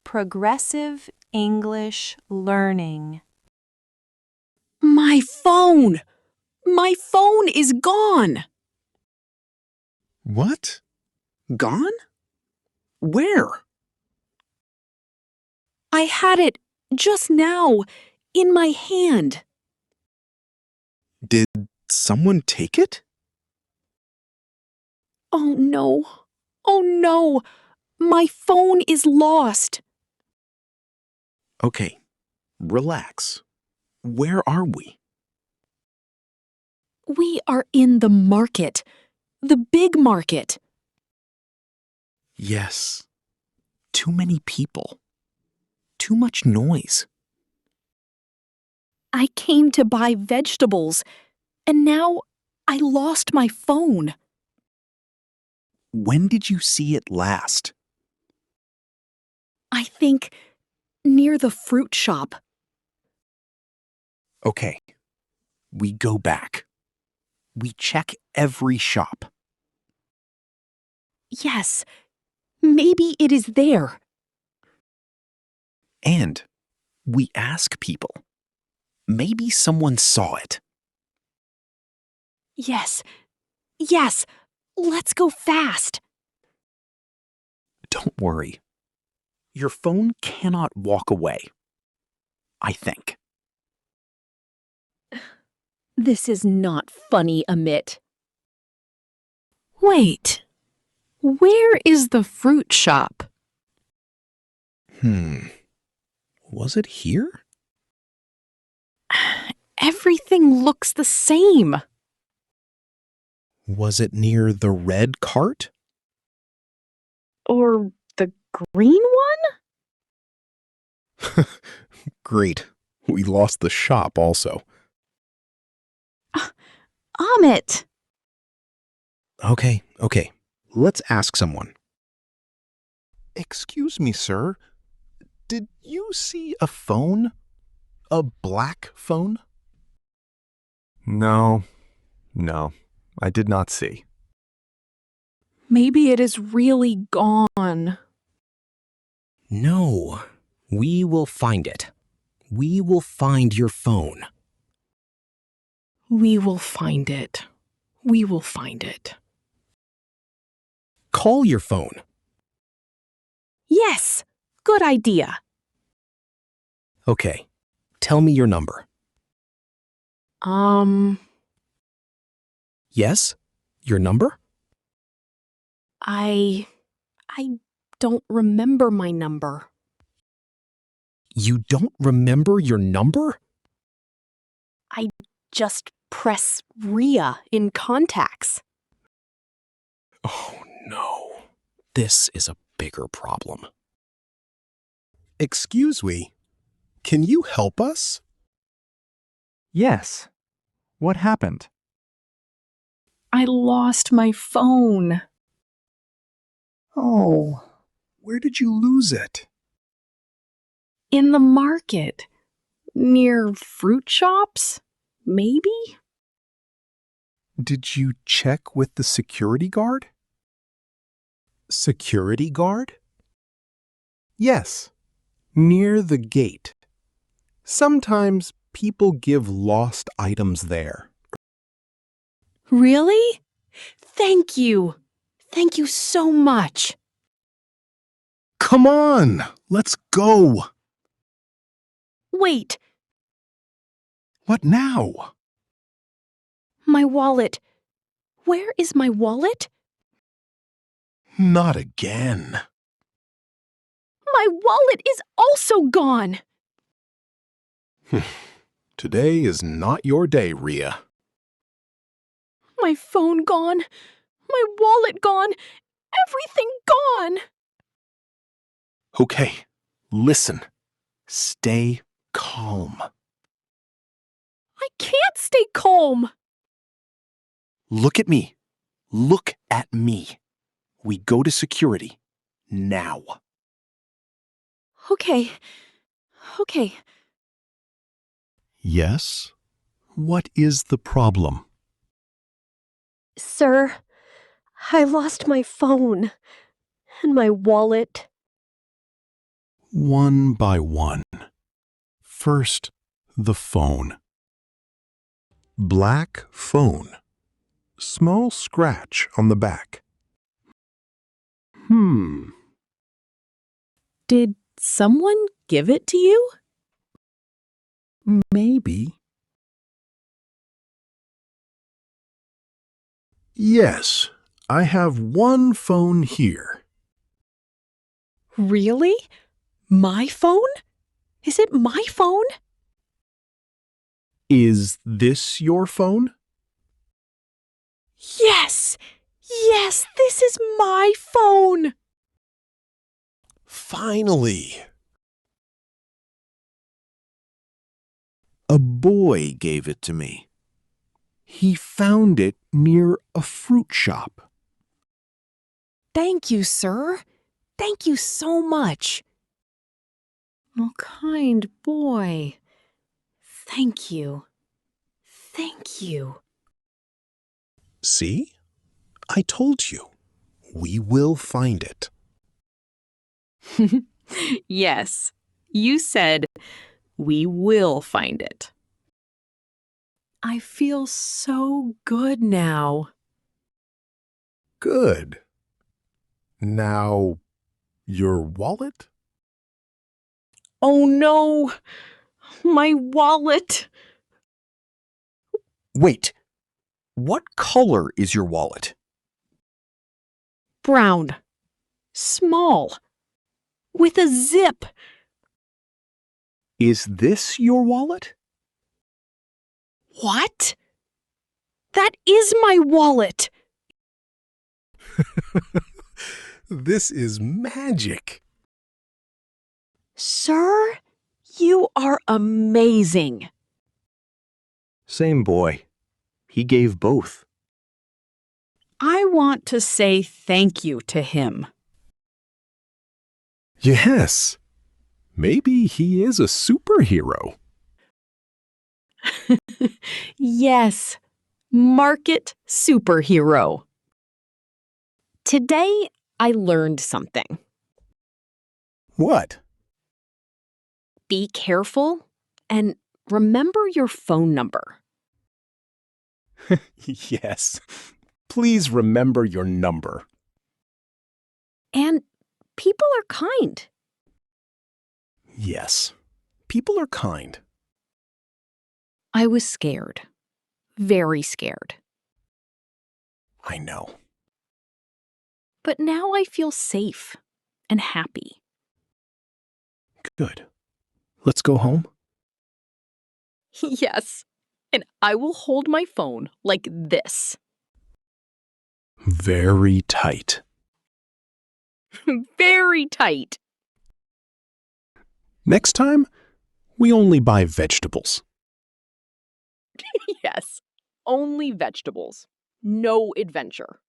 Progressive English Learning. My phone! My phone is gone! What? Gone? Where? I had it just now in my hand. Did someone take it? Oh no. Oh no. My phone is lost. Okay, relax. Where are we? We are in the market. The big market. Yes. Too many people. Too much noise. I came to buy vegetables, and now I lost my phone. When did you see it last? I think near the fruit shop. Okay, we go back. We check every shop. Yes, maybe it is there. And we ask people. Maybe someone saw it. Yes, yes, let's go fast. Don't worry. Your phone cannot walk away. I think. This is not funny, Amit. Wait, where is the fruit shop? Was it here? Everything looks the same. Was it near the red cart? Or the green one? Great. We lost the shop also. Amit! Okay. Let's ask someone. Excuse me, sir. Did you see a phone? A black phone? No, I did not see. Maybe it is really gone. No, we will find it. We will find your phone. We will find it. We will find it. Call your phone. Yes, good idea. Okay, tell me your number. Yes? Your number? I don't remember my number. You don't remember your number? I just press Riya in contacts. Oh no, this is a bigger problem. Excuse me. Can you help us? Yes. What happened? I lost my phone. Oh, where did you lose it? In the market. Near fruit shops? Maybe? Did you check with the security guard? Security guard? Yes, near the gate. Sometimes people give lost items there. Really? Thank you. Thank you so much. Come on, let's go. Wait, What now? my wallet. Where is my wallet? Not again. My wallet is also gone. Today is not your day, Riya. My phone gone. My wallet gone. Everything gone. Okay, listen. Stay calm. I can't stay calm. Look at me. Look at me. We go to security. Now. Okay. Yes? What is the problem? Sir, I lost my phone and my wallet. one by one. First, the phone. Black phone. Small scratch on the back. Did someone give it to you? Maybe. Yes, I have one phone here. Really? My phone? Is it my phone? Is this your phone? Yes! Yes, this is my phone! Finally! A boy gave it to me. He found it near a fruit shop. Thank you, sir. Thank you so much. Oh, kind boy. Thank you. Thank you. See? I told you. We will find it. Yes, you said we will find it. I feel so good now. Good. Now, your wallet? Oh no, my wallet. Wait. What color is your wallet? Brown. Small. With a zip. Is this your wallet? What? That is my wallet. This is magic. Sir, you are amazing. Same boy. He gave both. I want to say thank you to him. Yes. Maybe he is a superhero. Yes, market superhero. Today, I learned something. What? Be careful and remember your phone number. Yes. Please remember your number. And people are kind. Yes. People are kind. I was scared. Very scared. I know. But now I feel safe and happy. Good. Let's go home. Yes, and I will hold my phone like this. Very tight. Very tight. Next time, we only buy vegetables. Yes, only vegetables. No adventure.